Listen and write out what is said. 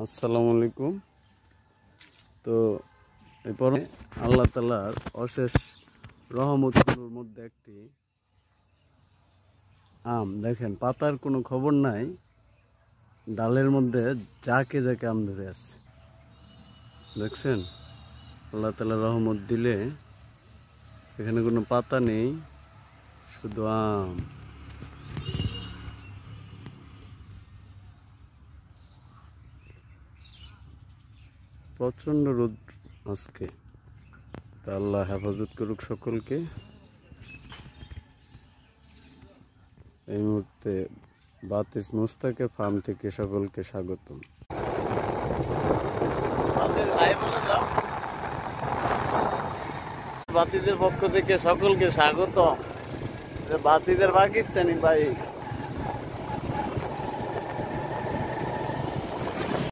আসসালামু আলাইকুম। তো এরপরে আল্লাহ তাআলার অশেষ রহমতগুলোর মধ্যে একটি আম। দেখেন, পাতার কোনো খবর নাই, ডালের মধ্যে যাকে যাকে আম ধরে আছে। দেখছেন, আল্লাহ তাআলার রহমত দিলে এখানে কোনো পাতা নেই, শুধু আম। প্রচণ্ড রোদ আজকে, তা আল্লাহ হেফাজত করুক সকলকে। এই মুহূর্তে বাতিস মুস্তাকে ফার্ম থেকে সকলকে স্বাগতম। বাতিদের পক্ষ থেকে সকলকে স্বাগত। বাতিদের পাকিস্তানি ভাই।